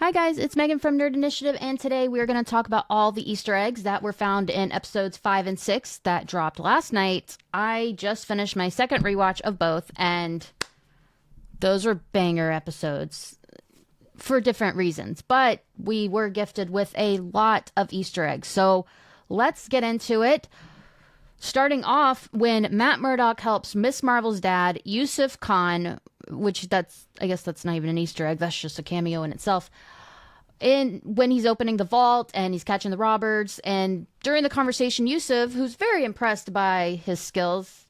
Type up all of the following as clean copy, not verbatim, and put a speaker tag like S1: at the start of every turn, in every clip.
S1: Hi guys, it's Megan from Nerd Initiative, and today we're going to talk about all the Easter eggs that were found in episodes 5 and 6 that dropped last night. I just finished my second rewatch of both, and those were banger episodes for different reasons, but we were gifted with a lot of Easter eggs, so let's get into it. Starting off when Matt Murdock helps Miss Marvel's dad, Yusuf Khan, which I guess that's not even an Easter egg, that's just a cameo in itself. And when he's opening the vault and he's catching the robbers, and during the conversation, Yusuf, who's very impressed by his skills,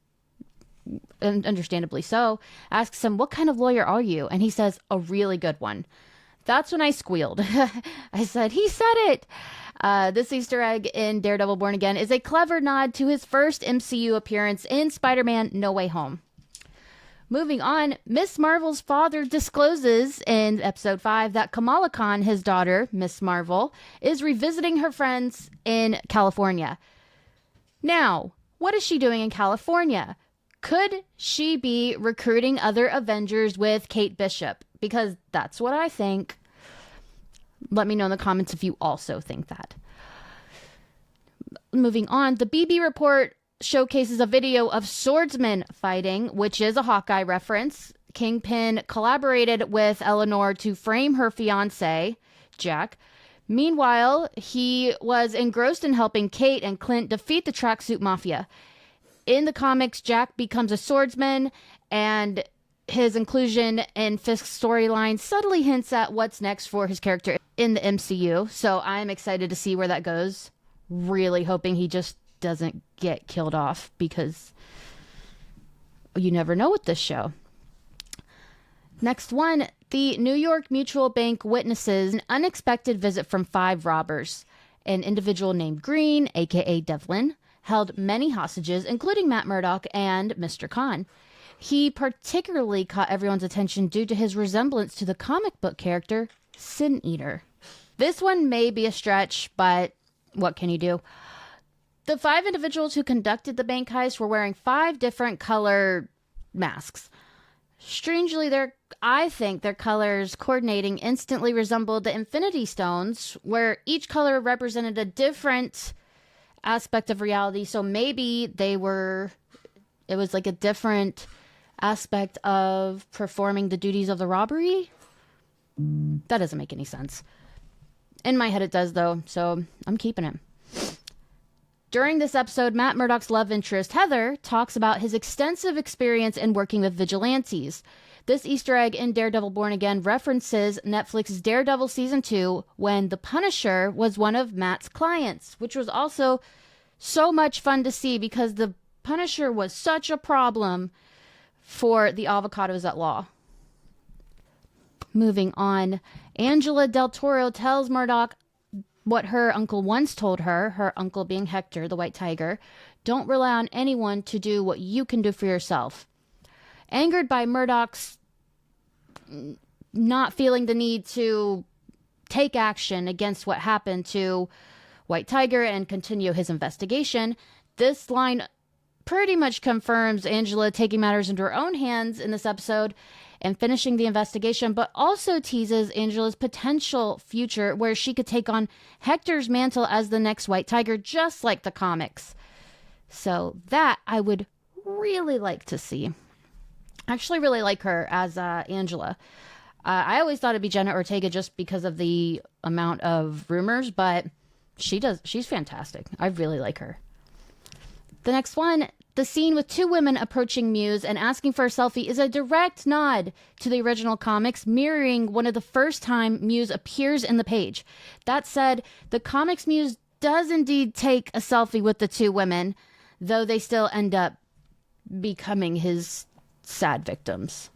S1: and understandably so, asks him, "What kind of lawyer are you?" And he says, "A really good one." That's when I squealed. I said, he said it. This Easter egg in Daredevil Born Again is a clever nod to his first MCU appearance in Spider-Man No Way Home. Moving on, Miss Marvel's father discloses in episode 5 that Kamala Khan, his daughter, Miss Marvel, is revisiting her friends in California. Now, what is she doing in California? Could she be recruiting other Avengers with Kate Bishop? Because that's what I think. Let me know in the comments if you also think that. Moving on, the BB report showcases a video of swordsmen fighting, which is a Hawkeye reference. Kingpin collaborated with Eleanor to frame her fiancé, Jack. Meanwhile, he was engrossed in helping Kate and Clint defeat the Tracksuit Mafia. In the comics, Jack becomes a swordsman, and his inclusion in Fisk's storyline subtly hints at what's next for his character in the MCU. So I'm excited to see where that goes. Really hoping he just doesn't get killed off, because you never know with this show. Next one, the New York Mutual Bank witnesses an unexpected visit from 5 robbers. An individual named Green, aka Devlin, held many hostages, including Matt Murdock and Mr. Khan. He particularly caught everyone's attention due to his resemblance to the comic book character Sin Eater. This one may be a stretch, but what can you do? The 5 individuals who conducted the bank heist were wearing 5 different color masks. Strangely, I think their colors coordinating instantly resembled the Infinity Stones, where each color represented a different aspect of reality. So maybe it was like a different aspect of performing the duties of the robbery. That doesn't make any sense. In my head it does, though, so I'm keeping it. During this episode, Matt Murdock's love interest, Heather, talks about his extensive experience in working with vigilantes. This Easter egg in Daredevil Born Again references Netflix's Daredevil Season 2, when the Punisher was one of Matt's clients, which was also so much fun to see because the Punisher was such a problem for the avocados at law. Moving on, Angela Del Toro tells Murdock what her uncle once told her, her uncle being Hector, the White Tiger: "Don't rely on anyone to do what you can do for yourself." Angered by Murdock's not feeling the need to take action against what happened to White Tiger and continue his investigation, this line pretty much confirms Angela taking matters into her own hands in this episode and finishing the investigation, but also teases Angela's potential future where she could take on Hector's mantle as the next White Tiger, just like the comics. So that I would really like to see. I actually really like her as Angela. I always thought it'd be Jenna Ortega just because of the amount of rumors, but she's fantastic. I really like her. The next one, the scene with 2 women approaching Muse and asking for a selfie, is a direct nod to the original comics, mirroring one of the first time Muse appears in the page. That said, the comics Muse does indeed take a selfie with the 2 women, though they still end up becoming his sad victims.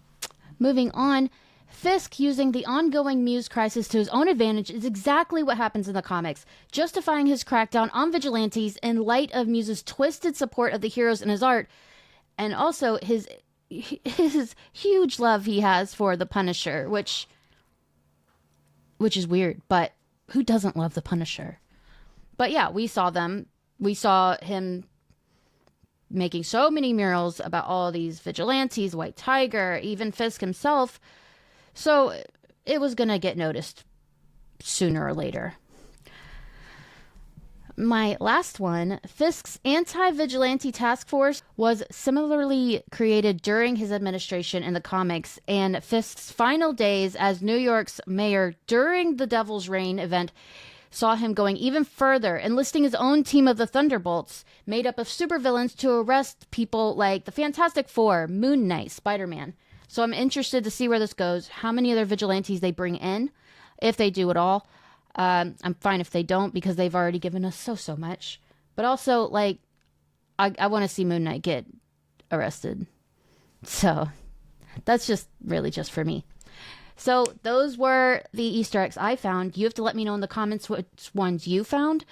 S1: Moving on, Fisk using the ongoing Muse crisis to his own advantage is exactly what happens in the comics, justifying his crackdown on vigilantes in light of Muse's twisted support of the heroes in his art, and also his huge love he has for the Punisher, which is weird, but who doesn't love the Punisher? But yeah, we saw him making so many murals about all these vigilantes, White Tiger, even Fisk himself. So it was going to get noticed sooner or later. My last one, Fisk's anti-vigilante task force was similarly created during his administration in the comics, and Fisk's final days as New York's mayor during the Devil's Reign event saw him going even further, enlisting his own team of the Thunderbolts, made up of supervillains to arrest people like the Fantastic Four, Moon Knight, Spider-Man. So I'm interested to see where this goes, how many other vigilantes they bring in, if they do at all. I'm fine if they don't, because they've already given us so much. But also, like, I want to see Moon Knight get arrested. So that's just really just for me. So those were the Easter eggs I found. You have to let me know in the comments which ones you found.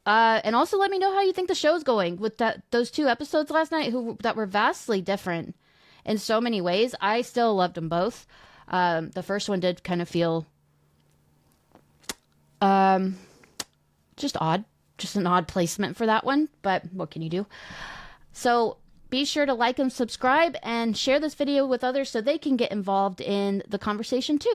S1: And also let me know how you think the show's going with those 2 episodes last night that were vastly different in so many ways. I still loved them both. The first one did kind of feel just odd. Just an odd placement for that one. But what can you do? So be sure to like and subscribe and share this video with others so they can get involved in the conversation too.